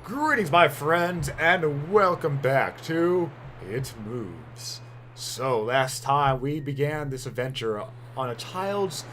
Greetings, my friends, and welcome back to It Moves. So, last time we began this adventure on a child's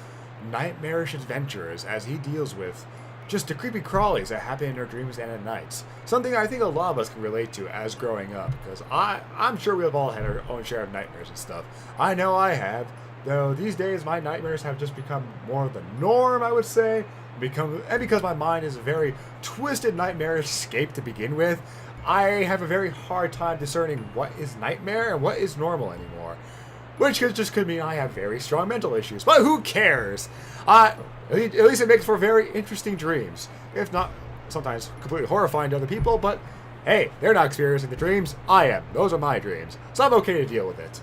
nightmarish adventures as he deals with just the creepy crawlies that happen in their dreams and at night. Something I think a lot of us can relate to as growing up, because I'm sure we have all had our own share of nightmares and stuff. I know I have, though these days my nightmares have just become more of the norm, I would say. And because my mind is a very twisted nightmarish escape to begin with, I have a very hard time discerning what is nightmare and what is normal anymore. Which could mean I have very strong mental issues, but who cares? At least it makes for very interesting dreams. If not, sometimes completely horrifying to other people, but hey, they're not experiencing the dreams, I am. Those are my dreams, so I'm okay to deal with it.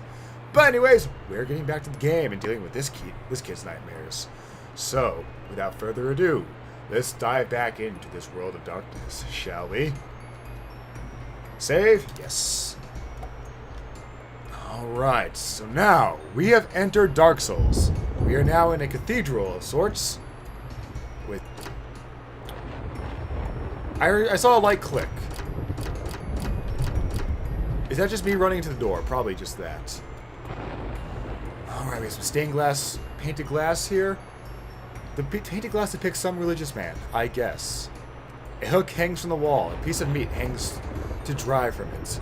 But anyways, we're getting back to the game and dealing with this kid's nightmares. So, without further ado, let's dive back into this world of darkness, shall we? Save? Yes. Alright, so now we have entered Dark Souls. We are now in a cathedral of sorts. With... I saw a light click. Is that just me running to the door? Probably just that. Alright, we have some stained glass, painted glass here. The painted glass depicts some religious man, I guess. A hook hangs from the wall. A piece of meat hangs to dry from it.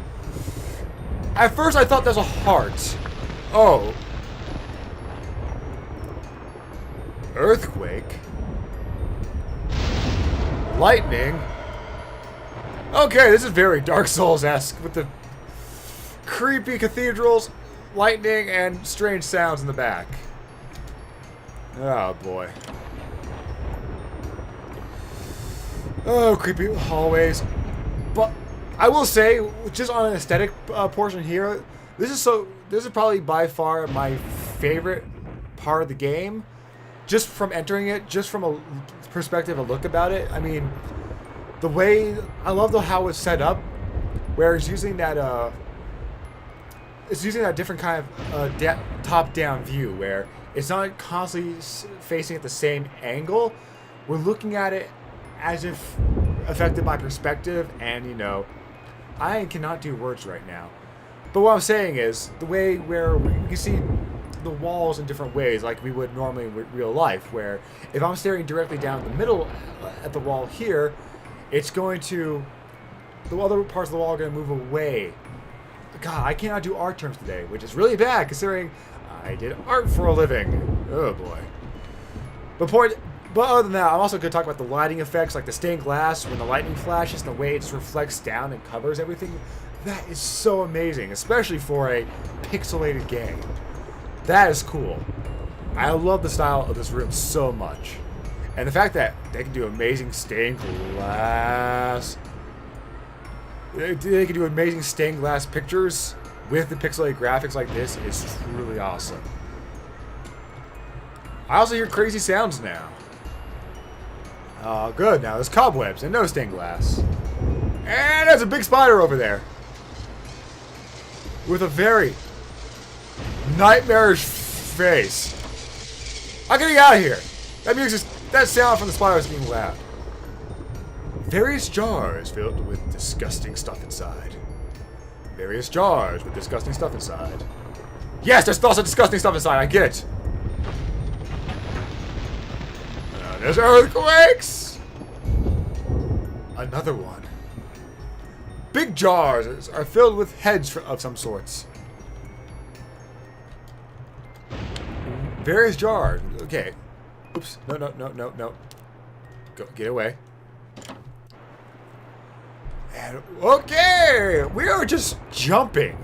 At first I thought that was a heart. Oh. Earthquake. Lightning. Okay, this is very Dark Souls-esque with the creepy cathedrals, lightning, and strange sounds in the back. Oh boy. Oh, creepy hallways. But I will say, just on an aesthetic portion here, this is probably by far my favorite part of the game. Just from entering it, just from a perspective, a look about it. I mean, the way I love how it's set up, where it's using that different kind of top-down view, where it's not constantly facing at the same angle. We're looking at it as if affected by perspective, and you know, I cannot do words right now. But what I'm saying is, the way where we can see the walls in different ways, like we would normally in real life, where if I'm staring directly down the middle at the wall here, it's going to, the other parts of the wall are going to move away. God, I cannot do art terms today, which is really bad considering I did art for a living. Oh boy. But other than that, I'm also going to talk about the lighting effects, like the stained glass when the lightning flashes and the way it just reflects down and covers everything. That is so amazing, especially for a pixelated game. That is cool. I love the style of this room so much. And the fact that they can do amazing stained glass. They can do amazing stained glass pictures with the pixelated graphics like this is truly awesome. I also hear crazy sounds now. Oh, good. Now there's cobwebs and no stained glass. And there's a big spider over there. With a very nightmarish face. I'm getting out of here. That sound from the spider is getting loud. Various jars filled with disgusting stuff inside. Various jars with disgusting stuff inside. Yes, there's also disgusting stuff inside. I get it. There's earthquakes! Another one. Big jars are filled with heads of some sorts. Various jars. Okay. Oops. No. Go, get away. And, okay! We are just jumping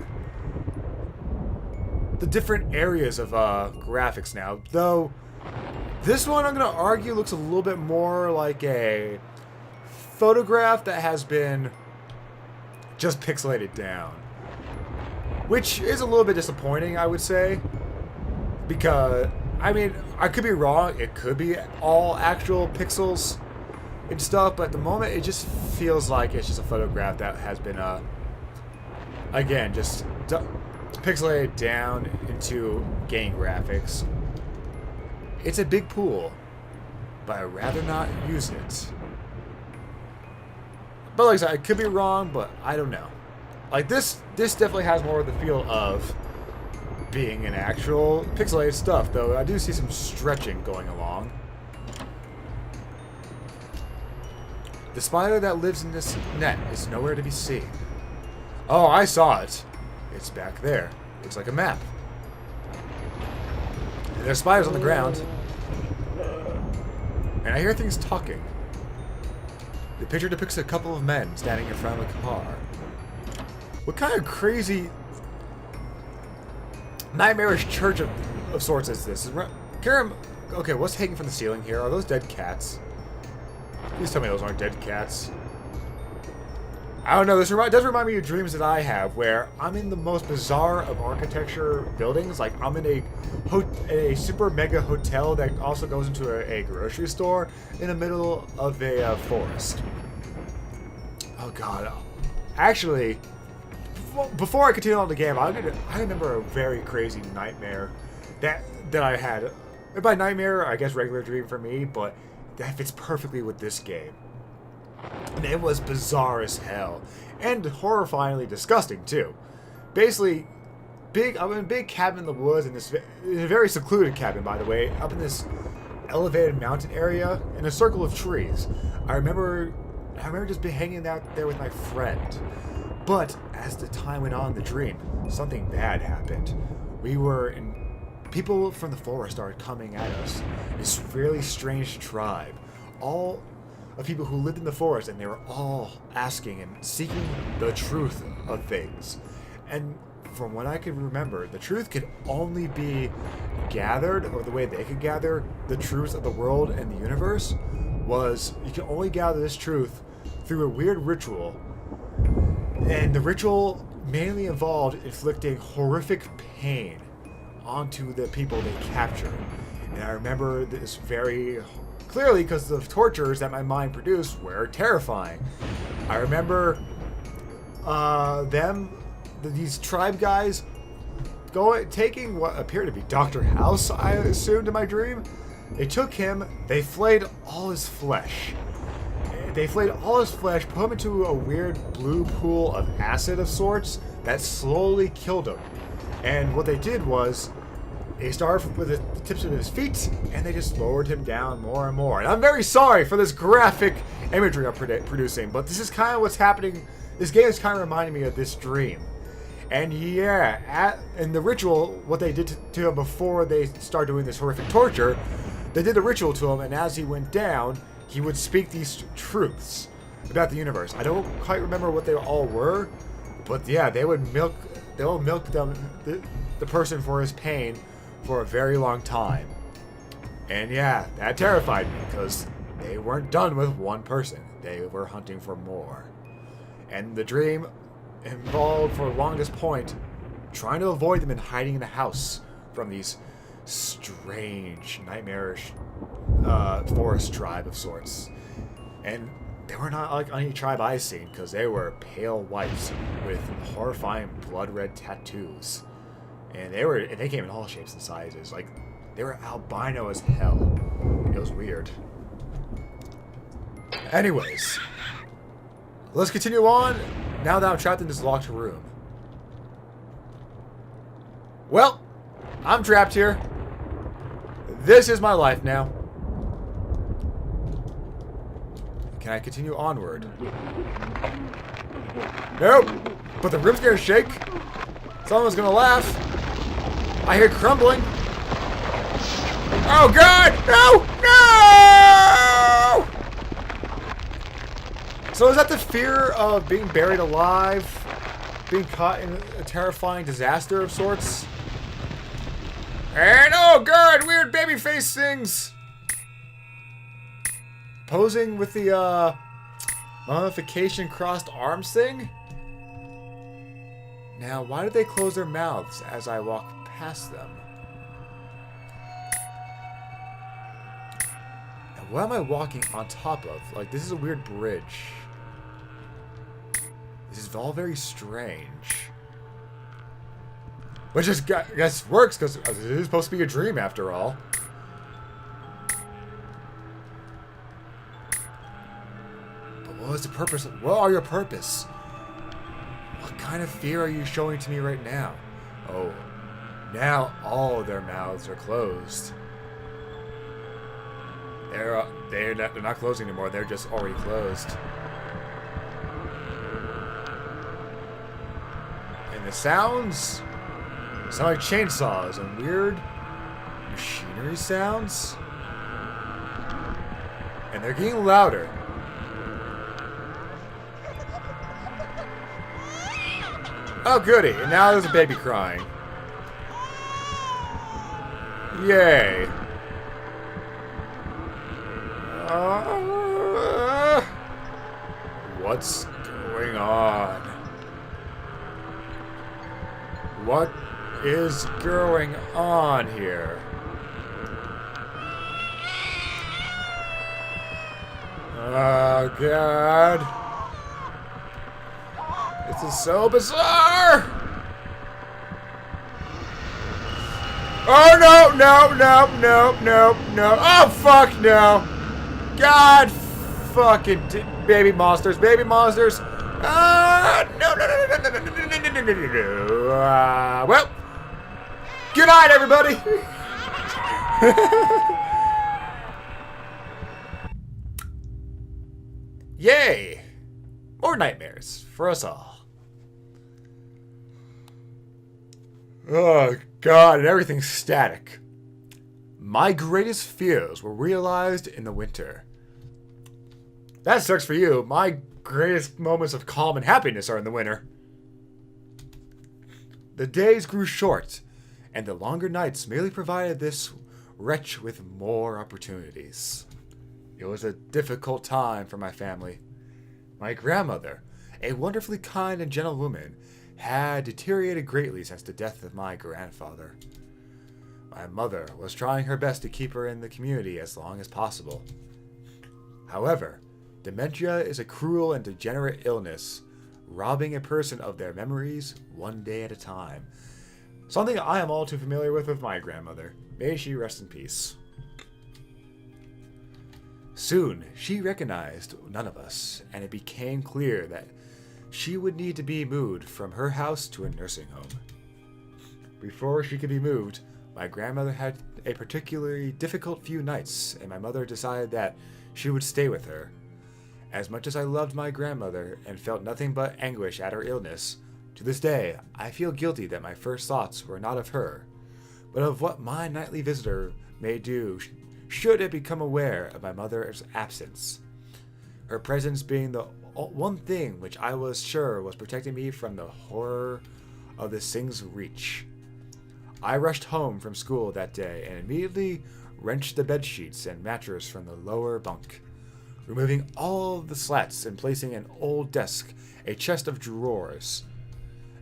the different areas of graphics now. Though, this one, I'm going to argue, looks a little bit more like a photograph that has been just pixelated down. Which is a little bit disappointing, I would say. Because, I mean, I could be wrong. It could be all actual pixels and stuff. But at the moment, it just feels like it's just a photograph that has been, again, just pixelated down into game graphics. It's a big pool, but I'd rather not use it. But like I said, I could be wrong, but I don't know. Like this definitely has more of the feel of being an actual pixelated stuff, though I do see some stretching going along. The spider that lives in this net is nowhere to be seen. Oh, I saw it. It's back there. Looks like a map. And there's spiders on the ground. And I hear things talking. The picture depicts a couple of men standing in front of a car. What kind of crazy nightmarish church of sorts is this? Okay, what's hanging from the ceiling here? Are those dead cats? Please tell me those aren't dead cats. I don't know, this does remind me of dreams that I have, where I'm in the most bizarre of architecture buildings. Like, I'm in a super mega hotel that also goes into a grocery store in the middle of a forest. Oh god. Actually, before I continue on the game, I remember a very crazy nightmare that I had. And by nightmare, I guess regular dream for me, but that fits perfectly with this game. And it was bizarre as hell. And horrifyingly disgusting, too. Basically, I'm in a big cabin in the woods, in a very secluded cabin, by the way, up in this elevated mountain area, in a circle of trees. I remember just being hanging out there with my friend. But, as the time went on in the dream, something bad happened. People from the forest started coming at us. This really strange tribe. All of people who lived in the forest, and they were all asking and seeking the truth of things. And from what I could remember, the truth could only be gathered, or the way they could gather the truth of the world and the universe, was you can only gather this truth through a weird ritual. And the ritual mainly involved inflicting horrific pain onto the people they captured. And I remember this very clearly because the tortures that my mind produced were terrifying. I remember these tribe guys, taking what appeared to be Dr. House, I assumed in my dream. They took him, they flayed all his flesh. Put him into a weird blue pool of acid of sorts that slowly killed him. And what they did was, they started with the tips of his feet, and they just lowered him down more and more. And I'm very sorry for this graphic imagery I'm producing, but this is kind of what's happening. This game is kind of reminding me of this dream. And yeah, in the ritual, what they did to him before they started doing this horrific torture, they did the ritual to him, and as he went down, he would speak these truths about the universe. I don't quite remember what they all were, but yeah, they will milk the person for his pain for a very long time. And yeah, that terrified me because they weren't done with one person. They were hunting for more. And the dream involved, for the longest point, trying to avoid them and hiding in a house from these strange, nightmarish forest tribe of sorts. And they were not like any tribe I've seen, because they were pale whites with horrifying blood red tattoos. And they came in all shapes and sizes. Like, they were albino as hell. It was weird. Anyways, let's continue on now that I'm trapped in this locked room. Well, I'm trapped here. This is my life now. Can I continue onward? Nope. But the room's gonna shake. Someone's gonna laugh. I hear crumbling. Oh god! No! No! So is that the fear of being buried alive? Being caught in a terrifying disaster of sorts? And oh god, weird baby face things! Posing with the mummification crossed arms thing? Now, why do they close their mouths as I walk past them? And what am I walking on top of? Like, this is a weird bridge. This is all very strange. Which is, I guess, works, because it is supposed to be a dream after all. But what is the purpose? What are your purpose? What kind of fear are you showing to me right now? Oh, now all their mouths are closed. They're not closing anymore. They're just already closed. And the sounds sound like chainsaws and weird machinery sounds. And they're getting louder. Oh, goody. And now there's a baby crying. Yay. What's going on? What is going on here? Oh, God. This is so bizarre! Oh, no, no, no, no, no, no. Oh, fuck, no. God fucking baby monsters, baby monsters. No, no, no, no, no, no, no, no, no, no, no, no. Well, good night, everybody. Yay! More nightmares for us all. Oh, God, and everything's static. My greatest fears were realized in the winter. That sucks for you. My greatest moments of calm and happiness are in the winter. The days grew short, and the longer nights merely provided this wretch with more opportunities. It was a difficult time for my family. My grandmother, a wonderfully kind and gentle woman, had deteriorated greatly since the death of my grandfather. My mother was trying her best to keep her in the community as long as possible. However, dementia is a cruel and degenerate illness, robbing a person of their memories one day at a time. Something I am all too familiar with my grandmother. May she rest in peace. Soon, she recognized none of us, and it became clear that she would need to be moved from her house to a nursing home. Before she could be moved, my grandmother had a particularly difficult few nights, and my mother decided that she would stay with her. As much as I loved my grandmother and felt nothing but anguish at her illness, to this day, I feel guilty that my first thoughts were not of her, but of what my nightly visitor may do should it become aware of my mother's absence. Her presence being the one thing which I was sure was protecting me from the horror of this thing's reach. I rushed home from school that day and immediately wrenched the bed sheets and mattress from the lower bunk, removing all the slats and placing an old desk, a chest of drawers,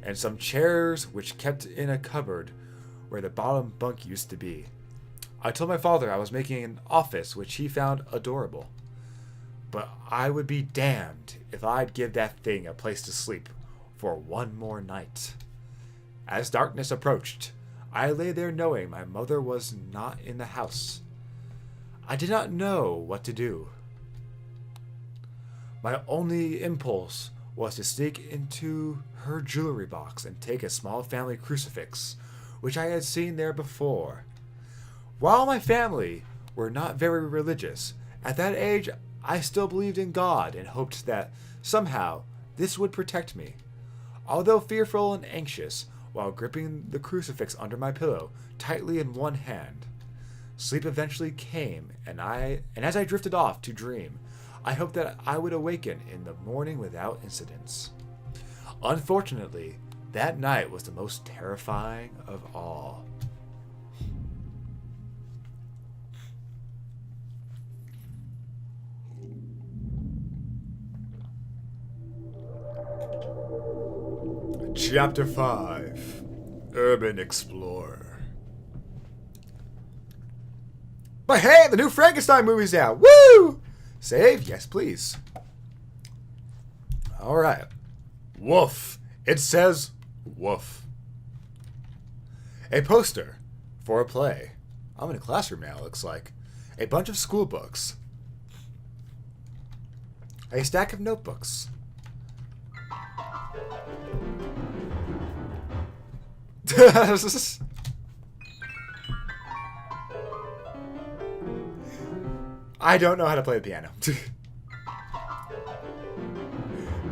and some chairs which kept in a cupboard where the bottom bunk used to be. I told my father I was making an office which he found adorable, but I would be damned if I'd give that thing a place to sleep for one more night. As darkness approached, I lay there knowing my mother was not in the house. I did not know what to do. My only impulse was to sneak into her jewelry box and take a small family crucifix, which I had seen there before. While my family were not very religious, at that age I still believed in God and hoped that somehow this would protect me. Although fearful and anxious, while gripping the crucifix under my pillow tightly in one hand, sleep eventually came, and as I drifted off to dream, I hoped that I would awaken in the morning without incidents. Unfortunately, that night was the most terrifying of all. Chapter 5, Urban Explorer. But hey, the new Frankenstein movie's out! Woo! Save? Yes, please. Alright. Woof. It says woof. A poster for a play. I'm in a classroom now, looks like. A bunch of school books. A stack of notebooks. I don't know how to play the piano.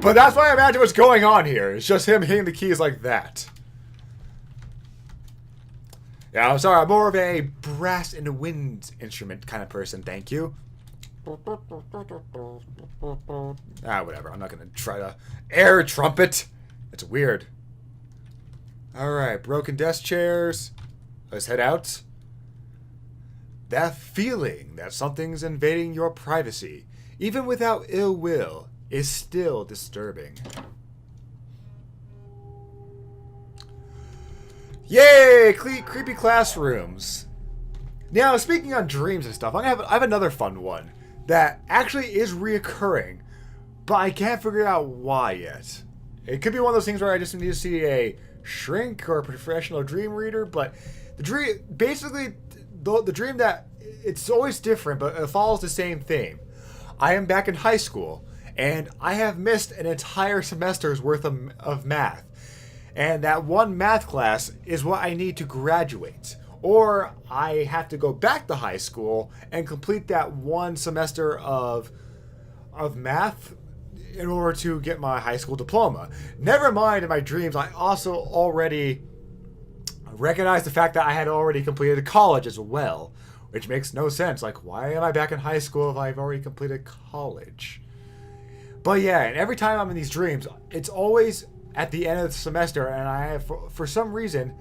But that's why I imagine what's going on here. It's just him hitting the keys like that. Yeah, I'm sorry. I'm more of a brass and wind instrument kind of person. Thank you. Whatever. I'm not going to try to air trumpet. It's weird. Alright, broken desk chairs. Let's head out. That feeling that something's invading your privacy, even without ill will, is still disturbing. Yay! Creepy classrooms. Now, speaking on dreams and stuff, I have another fun one that actually is reoccurring, but I can't figure out why yet. It could be one of those things where I just need to see a shrink or a professional dream reader, but the dream, basically, the dream that it's always different, but it follows the same theme. I am back in high school, and I have missed an entire semester's worth of math. And that one math class is what I need to graduate. Or I have to go back to high school and complete that one semester of math in order to get my high school diploma. Never mind, in my dreams, I also already recognized the fact that I had already completed college as well. Which makes no sense. Like, why am I back in high school if I've already completed college? But yeah, and every time I'm in these dreams, it's always at the end of the semester, and I have, for some reason,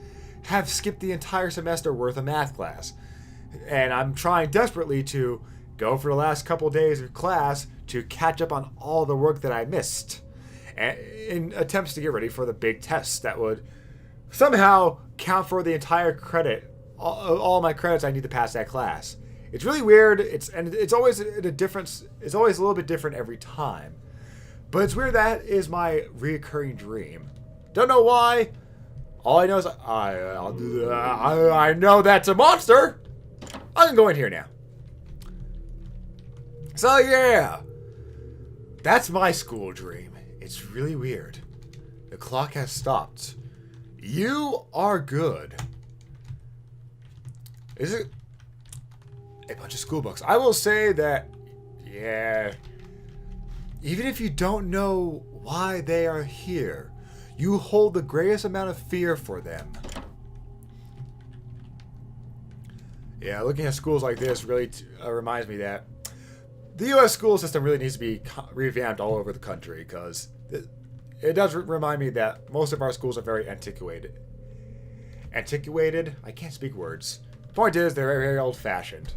have skipped the entire semester worth of math class. And I'm trying desperately to go for the last couple days of class to catch up on all the work that I missed, in attempts to get ready for the big tests that would somehow count for the entire credit, all my credits I need to pass that class. It's really weird. It's always a difference. It's always a little bit different every time. But it's weird that is my reoccurring dream. Don't know why. All I know is I know that's a monster. I can go in here now. So yeah, that's my school dream. It's really weird. The clock has stopped. You are good. Is it a bunch of school books? I will say that, yeah, even if you don't know why they are here, you hold the greatest amount of fear for them. Yeah, looking at schools like this really reminds me that the U.S. school system really needs to be revamped all over the country, because it does remind me that most of our schools are very antiquated. Antiquated? I can't speak words. Point is, they're very old-fashioned.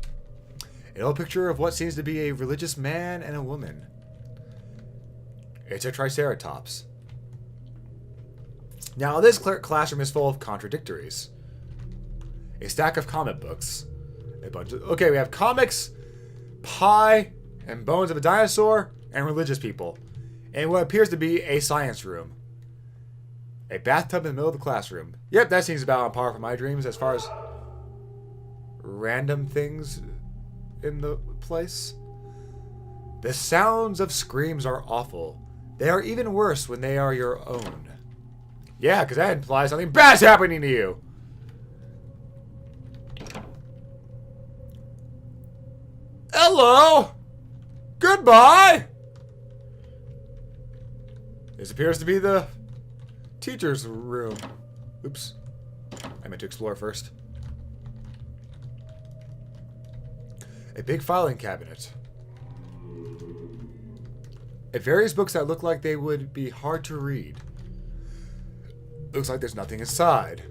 An old picture of what seems to be a religious man and a woman. It's a triceratops. Now, this classroom is full of contradictories. A stack of comic books. A bunch of... Okay, we have comics, pie, and bones of a dinosaur, and religious people. And what appears to be a science room. A bathtub in the middle of the classroom. Yep, that seems about on par for my dreams as far as random things in the place. The sounds of screams are awful. They are even worse when they are your own. Yeah, because that implies something bad's happening to you. Hello! Goodbye! This appears to be the teacher's room. Oops. I meant to explore first. A big filing cabinet. It various books that look like they would be hard to read. Looks like there's nothing inside.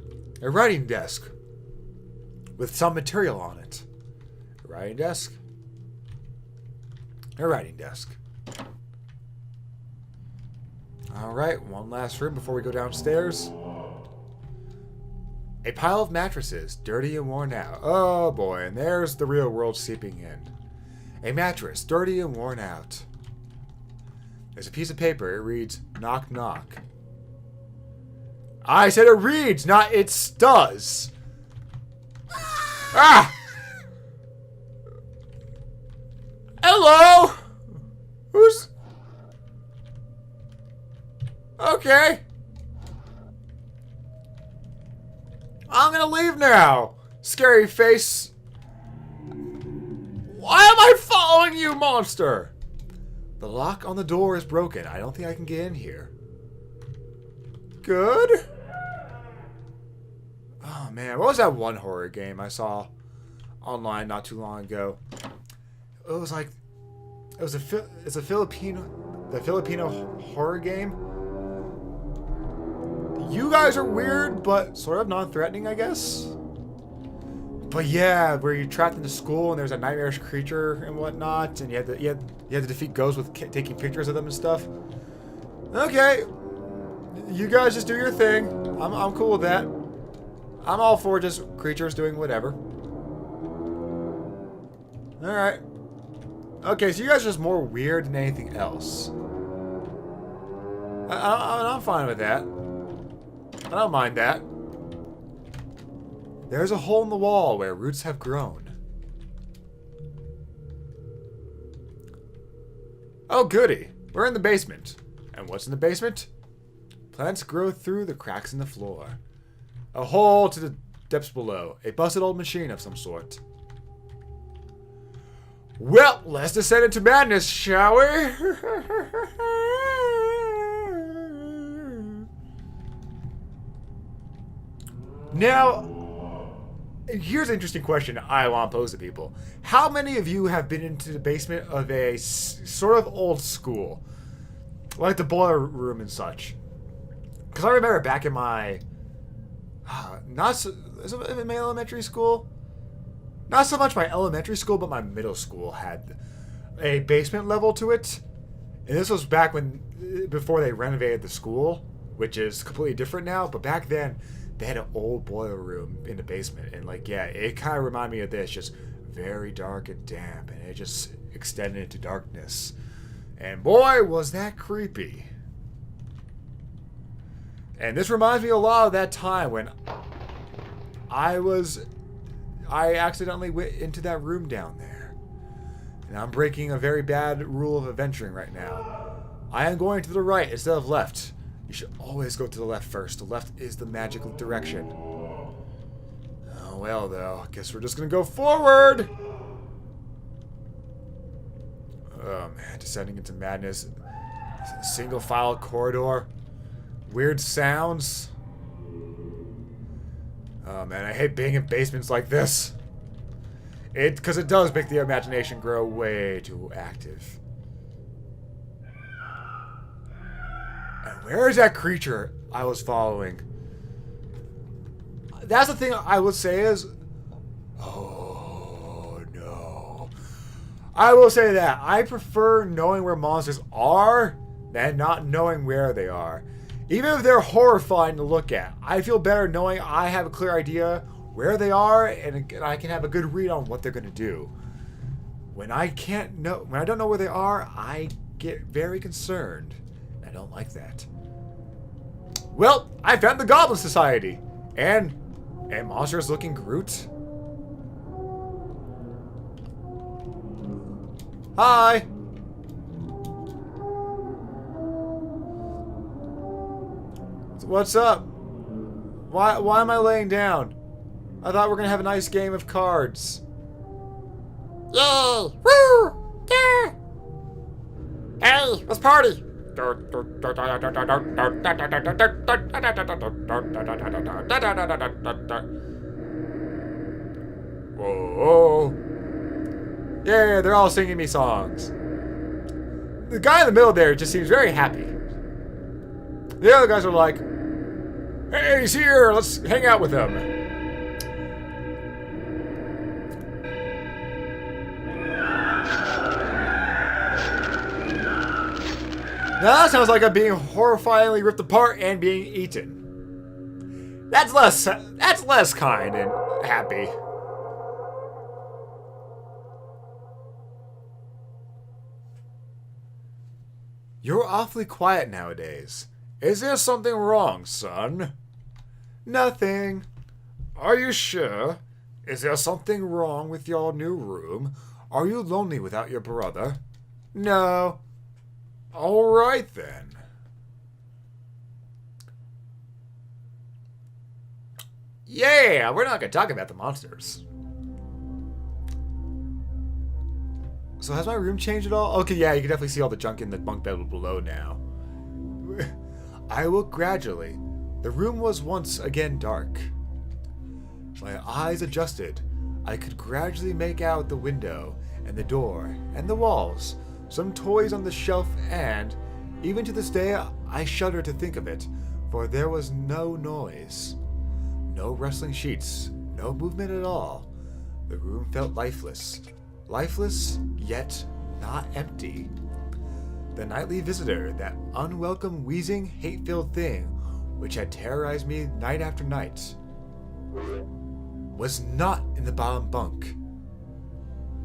A writing desk with some material on it. A writing desk. A writing desk. Alright, one last room before we go downstairs. A pile of mattresses, dirty and worn out. Oh boy, and there's the real world seeping in. A mattress, dirty and worn out. There's a piece of paper. It reads, knock knock. I said it reads, not it does. Ah! Hello? Okay. I'm gonna leave now. Scary face. Why am I following you, monster? The lock on the door is broken. I don't think I can get in here. Good. Oh man, what was that one horror game I saw online not too long ago? It was like, it's a Filipino horror game. You guys are weird, but sort of non-threatening, I guess. But yeah, where you're trapped in the school and there's a nightmarish creature and whatnot, and you had to defeat ghosts with taking pictures of them and stuff. Okay, you guys just do your thing. I'm cool with that. I'm all for just creatures doing whatever. All right. Okay, so you guys are just more weird than anything else. I'm fine with that. I don't mind that. There's a hole in the wall where roots have grown. Oh, goody. We're in the basement. And what's in the basement? Plants grow through the cracks in the floor. A hole to the depths below. A busted old machine of some sort. Well, let's descend into madness, shall we? Now, here's an interesting question I want to pose to people. How many of you have been into the basement of a sort of old school? Like the boiler room and such? Because I remember back in my... is it my elementary school? Not so much my elementary school, but my middle school had a basement level to it. And this was back before they renovated the school, which is completely different now. But back then, they had an old boiler room in the basement. And like, yeah, it kind of reminded me of this. Just very dark and damp. And it just extended into darkness. And boy, was that creepy. And this reminds me a lot of that time when I accidentally went into that room down there. And I'm breaking a very bad rule of adventuring right now. I am going to the right instead of left. You should always go to the left first. The left is the magical direction. Oh well, though. I guess we're just gonna go forward. Oh man, descending into madness. Single file corridor. Weird sounds. Oh man, I hate being in basements like this. Because it does make the imagination grow way too active. And where is that creature I was following? That's the thing I would say is... Oh no. I will say that. I prefer knowing where monsters are than not knowing where they are. Even if they're horrifying to look at, I feel better knowing I have a clear idea where they are and I can have a good read on what they're going to do. When I don't know where they are, I get very concerned. I don't like that. Well, I found the Goblin Society and a monstrous looking Groot. Hi. What's up? Why am I laying down? I thought we were gonna have a nice game of cards. Yay! Woo! Yeah! Hey, let's party! Whoa. Yeah, they're all singing me songs. The guy in the middle there just seems very happy. The other guys are like, hey, he's here, let's hang out with him. Now that sounds like I'm being horrifyingly ripped apart and being eaten. That's less kind and happy. You're awfully quiet nowadays. Is there something wrong, son? Nothing. Are you sure? Is there something wrong with your new room? Are you lonely without your brother? No. All right, then. Yeah, we're not gonna talk about the monsters. So has my room changed at all? Okay, yeah, you can definitely see all the junk in the bunk bed below now. I woke gradually. The room was once again dark. My eyes adjusted. I could gradually make out the window and the door and the walls, some toys on the shelf, and, even to this day, I shudder to think of it, for there was no noise. No rustling sheets, no movement at all. The room felt lifeless. Lifeless, yet not empty. The nightly visitor, that unwelcome, wheezing, hate-filled thing which had terrorized me night after night, was not in the bottom bunk.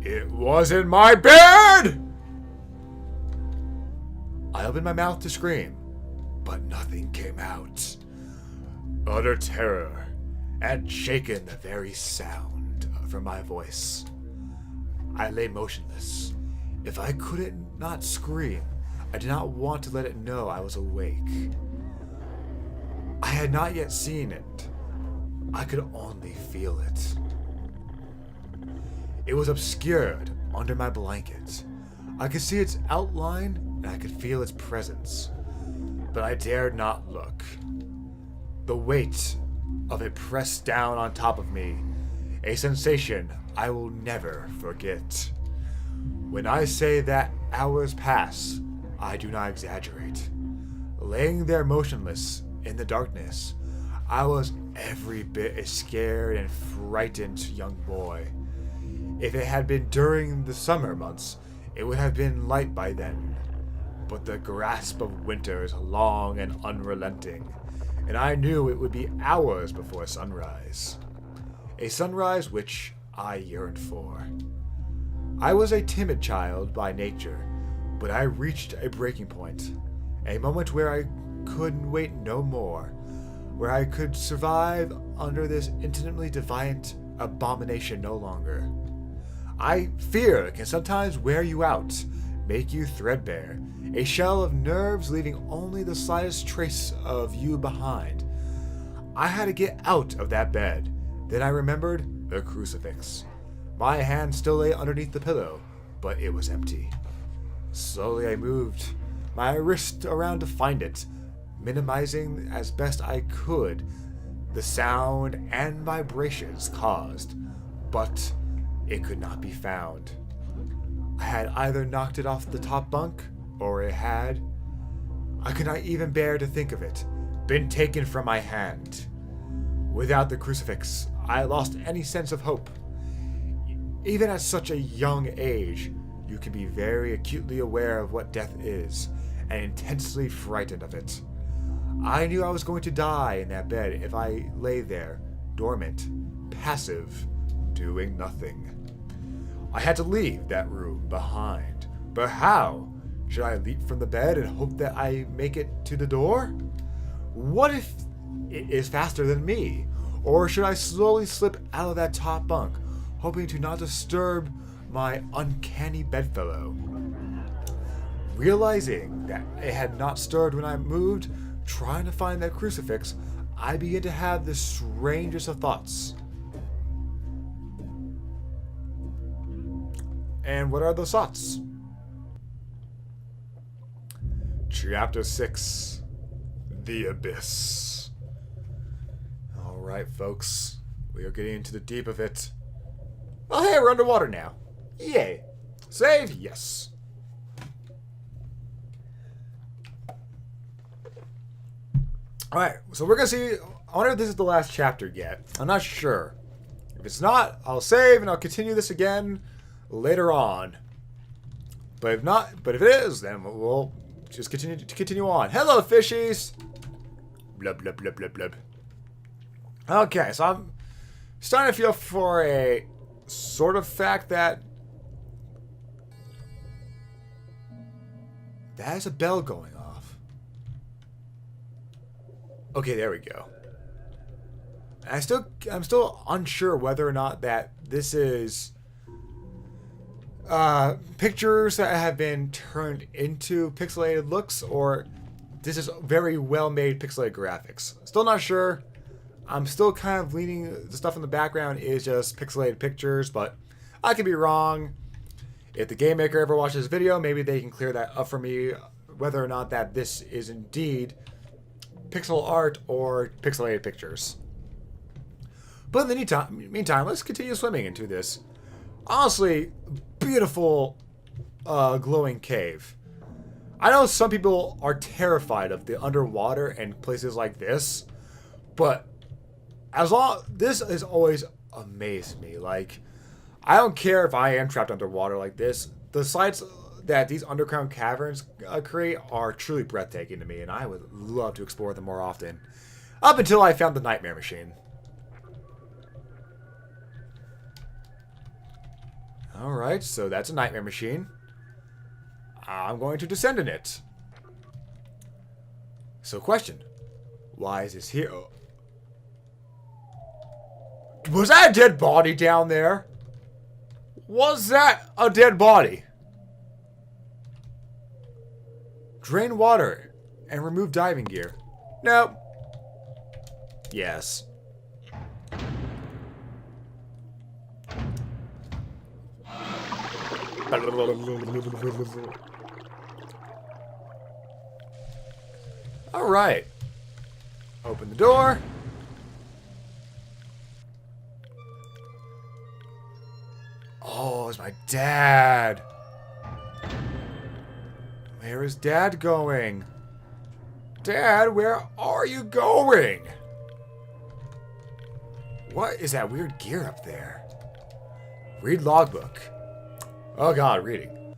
It was in my bed! I opened my mouth to scream, but nothing came out. Utter terror had shaken the very sound from my voice. I lay motionless. If I couldn't not scream, I did not want to let it know I was awake. I had not yet seen it. I could only feel it. It was obscured under my blanket. I could see its outline and I could feel its presence, but I dared not look. The weight of it pressed down on top of me, a sensation I will never forget. When I say that hours passed, I do not exaggerate. Laying there motionless in the darkness, I was every bit a scared and frightened young boy. If it had been during the summer months, it would have been light by then. But the grasp of winter is long and unrelenting, and I knew it would be hours before sunrise. A sunrise which I yearned for. I was a timid child by nature, but I reached a breaking point, a moment where I could wait no more, where I could survive under this intimately defiant abomination no longer. Fear can sometimes wear you out, make you threadbare, a shell of nerves leaving only the slightest trace of you behind. I had to get out of that bed. Then I remembered the crucifix. My hand still lay underneath the pillow, but it was empty. Slowly I moved my wrist around to find it, minimizing as best I could the sound and vibrations caused, but it could not be found. I had either knocked it off the top bunk, or it had, I could not even bear to think of it, been taken from my hand. Without the crucifix, I lost any sense of hope. Even at such a young age, you can be very acutely aware of what death is, and intensely frightened of it. I knew I was going to die in that bed if I lay there, dormant, passive, doing nothing. I had to leave that room behind. But how? Should I leap from the bed and hope that I make it to the door? What if it is faster than me? Or should I slowly slip out of that top bunk, hoping to not disturb my uncanny bedfellow? Realizing that it had not stirred when I moved, trying to find that crucifix, I began to have the strangest of thoughts. And what are those thoughts? Chapter 6, The Abyss. Alright, folks. We are getting into the deep of it. Oh, hey, we're underwater now. Yay. Save? Yes. Alright, so we're gonna see. I wonder if this is the last chapter yet. I'm not sure. If it's not, I'll save and I'll continue this again later on. But if it is, then we'll just continue on. Hello, fishies! Blub, blub, blub, blub, blub. Okay, so I'm starting to feel for a sort of fact that there's a bell going off. Okay, there we go. I'm still unsure whether or not that this is pictures that have been turned into pixelated looks, or this is very well made pixelated graphics. Still not sure. I'm still kind of leaning, the stuff in the background is just pixelated pictures, but I could be wrong. If the game maker ever watches this video, maybe they can clear that up for me, whether or not that this is indeed pixel art or pixelated pictures. But in the meantime, let's continue swimming into this honestly beautiful glowing cave. I know some people are terrified of the underwater and places like this, but this has always amazed me. Like, I don't care if I am trapped underwater like this. The sights that these underground caverns create are truly breathtaking to me, and I would love to explore them more often. Up until I found the nightmare machine. Alright, so that's a nightmare machine. I'm going to descend in it. So question. Why is this here? Was that a dead body down there? Was that a dead body? Drain water and remove diving gear. Nope. Yes. Alright. Open the door. Oh, it's my dad. Where is Dad going? Dad, where are you going? What is that weird gear up there? Read logbook. Oh god, reading.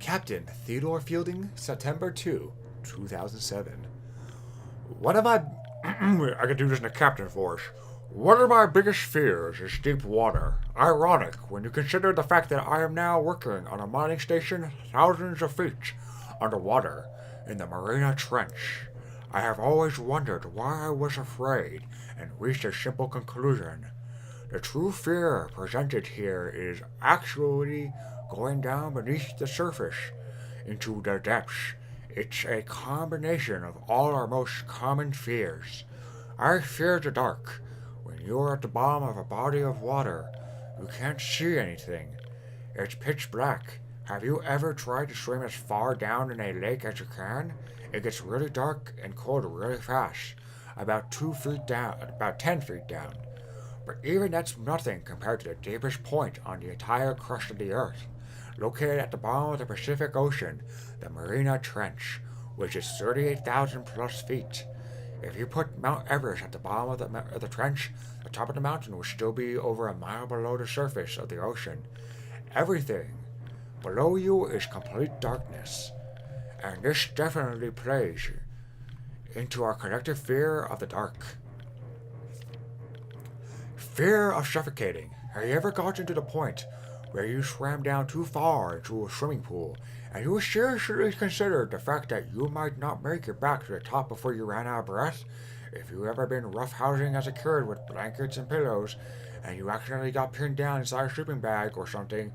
Captain Theodore Fielding, September 2, 2007. One of my... I could do this in a captain voice. One of my biggest fears is deep water. Ironic when you consider the fact that I am now working on a mining station thousands of feet underwater in the Marina Trench. I have always wondered why I was afraid and reached a simple conclusion. The true fear presented here is actually going down beneath the surface into the depths. It's a combination of all our most common fears. I fear the dark. When you're at the bottom of a body of water, you can't see anything. It's pitch black. Have you ever tried to swim as far down in a lake as you can? It gets really dark and cold really fast. About 2 feet down, about 10 feet down. But even that's nothing compared to the deepest point on the entire crust of the Earth, located at the bottom of the Pacific Ocean, the Marina Trench, which is 38,000 plus feet. If you put Mount Everest at the bottom of the trench, the top of the mountain will still be over a mile below the surface of the ocean. Everything below you is complete darkness, and this definitely plays into our collective fear of the dark. Fear of suffocating. Have you ever gotten to the point where you swam down too far into a swimming pool and you seriously considered the fact that you might not make it back to the top before you ran out of breath? If you've ever been roughhousing as a kid with blankets and pillows and you accidentally got pinned down inside a sleeping bag or something,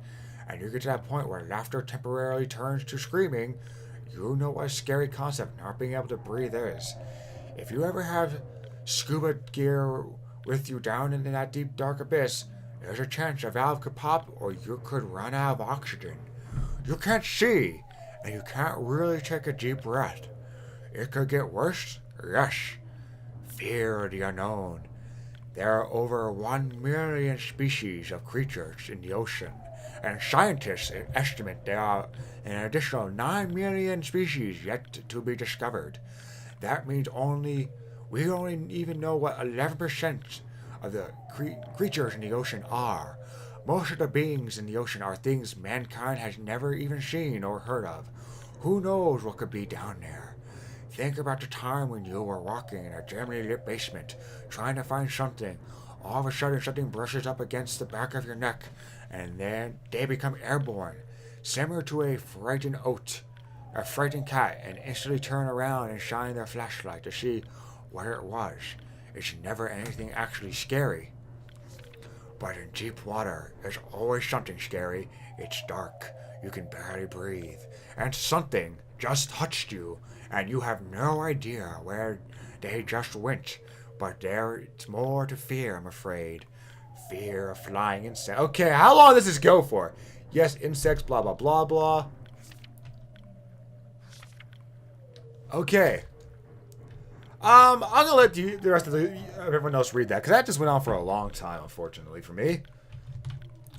and you get to that point where laughter temporarily turns to screaming, you know what a scary concept not being able to breathe is. If you ever have scuba gear with you down in that deep dark abyss, there's a chance a valve could pop or you could run out of oxygen. You can't see, and you can't really take a deep breath. It could get worse? Yes. Fear the unknown. There are over 1 million species of creatures in the ocean, and scientists estimate there are an additional 9 million species yet to be discovered. That means we only even know what 11% of the creatures in the ocean are. Most of the beings in the ocean are things mankind has never even seen or heard of. Who knows what could be down there? Think about the time when you were walking in a dimly lit basement, trying to find something. All of a sudden something brushes up against the back of your neck, and then they become airborne, similar to a frightened cat, and instantly turn around and shine their flashlight to see what it was. It's never anything actually scary. But in deep water, there's always something scary. It's dark. You can barely breathe. And something just touched you, and you have no idea where they just went. But there's more to fear, I'm afraid. Fear of flying insects. Okay, how long does this go for? Yes, insects, blah, blah, blah, blah. Okay. I'm gonna let the rest of everyone else read that, because that just went on for a long time, unfortunately, for me.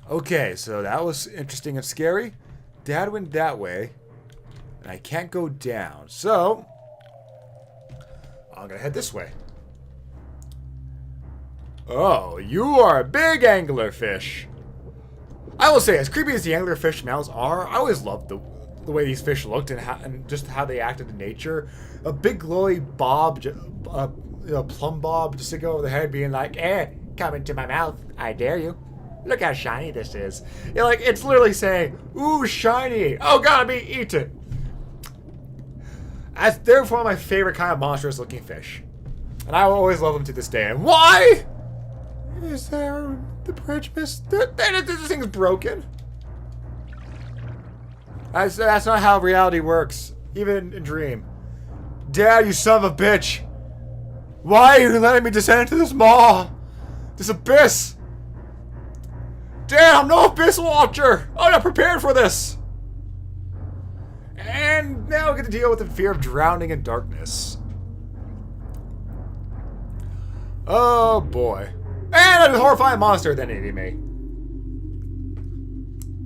Okay, so that was interesting and scary. Dad went that way, and I can't go down, so I'm gonna head this way. Oh, you are a big anglerfish. I will say, as creepy as the anglerfish mouths are, I always loved the way these fish looked and just how they acted in nature. A big glowy bob, plumb bob, just sticking over the head, being like, come into my mouth, I dare you. Look how shiny this is. It's literally saying, ooh, shiny. Oh, gotta be eaten. They're one of my favorite kind of monstrous looking fish. And I will always love them to this day. And why? Is there the bridge missed? This thing's broken. That's not how reality works. Even in dream. Dad, you son of a bitch. Why are you letting me descend into this maw? This abyss. Dad, I'm no abyss watcher. I'm not prepared for this. And now we get to deal with the fear of drowning in darkness. Oh boy. And a horrifying monster then eating me.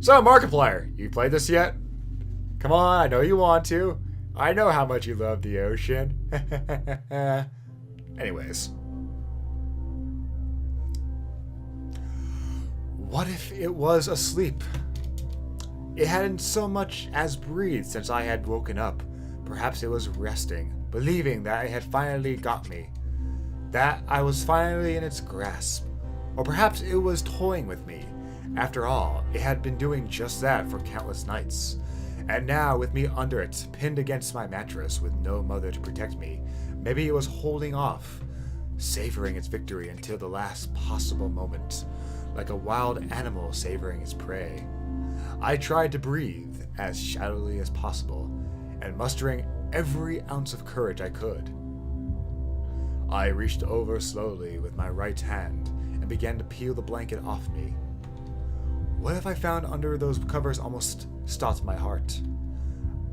So, Markiplier, you played this yet? Come on, I know you want to. I know how much you love the ocean. Anyways. What if it was asleep? It hadn't so much as breathed since I had woken up. Perhaps it was resting, believing that it had finally got me. That I was finally in its grasp. Or perhaps it was toying with me. After all, it had been doing just that for countless nights. And now, with me under it, pinned against my mattress with no mother to protect me, maybe it was holding off, savoring its victory until the last possible moment, like a wild animal savoring its prey. I tried to breathe as shallowly as possible, and mustering every ounce of courage I could, I reached over slowly with my right hand and began to peel the blanket off me. What if I found under those covers almost stopped my heart?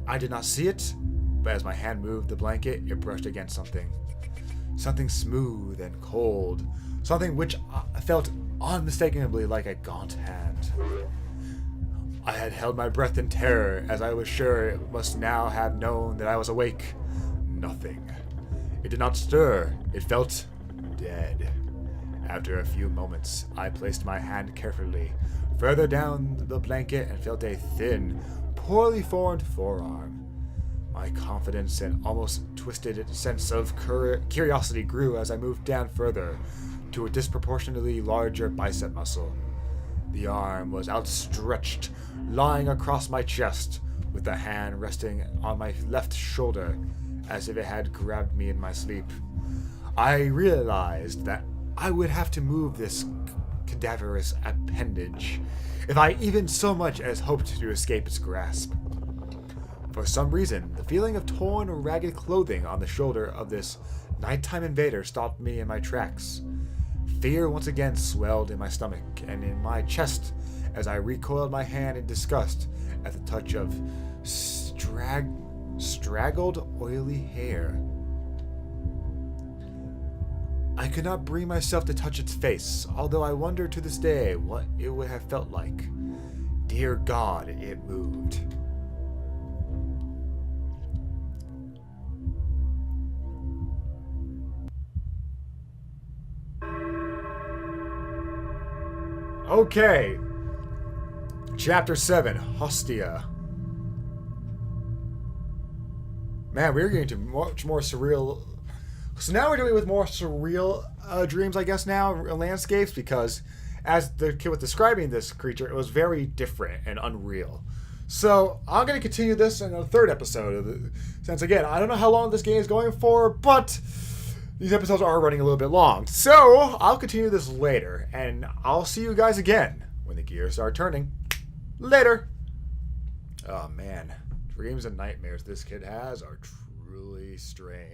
I did not see it, but as my hand moved the blanket, it brushed against something. Something smooth and cold. Something which I felt unmistakably like a gaunt hand. I had held my breath in terror, as I was sure it must now have known that I was awake. Nothing. It did not stir. It felt dead. After a few moments, I placed my hand carefully further down the blanket and felt a thin, poorly formed forearm. My confidence and almost twisted sense of curiosity grew as I moved down further to a disproportionately larger bicep muscle. The arm was outstretched, lying across my chest, with the hand resting on my left shoulder, as if it had grabbed me in my sleep. I realized that I would have to move this cadaverous appendage if I even so much as hoped to escape its grasp. For some reason, the feeling of torn, ragged clothing on the shoulder of this nighttime invader stopped me in my tracks. Fear once again swelled in my stomach and in my chest as I recoiled my hand in disgust at the touch of straggled, oily hair. I could not bring myself to touch its face, although I wonder to this day what it would have felt like. Dear God, it moved. Okay. Chapter 7, Hostia. Man, we're getting to much more surreal. So now we're doing with more surreal dreams, I guess now, landscapes, because as the kid was describing this creature, it was very different and unreal. So I'm going to continue this in a third episode. Since, again, I don't know how long this game is going for, but these episodes are running a little bit long. So I'll continue this later, and I'll see you guys again when the gears start turning. Later. Oh, man. Dreams and nightmares this kid has are truly strange.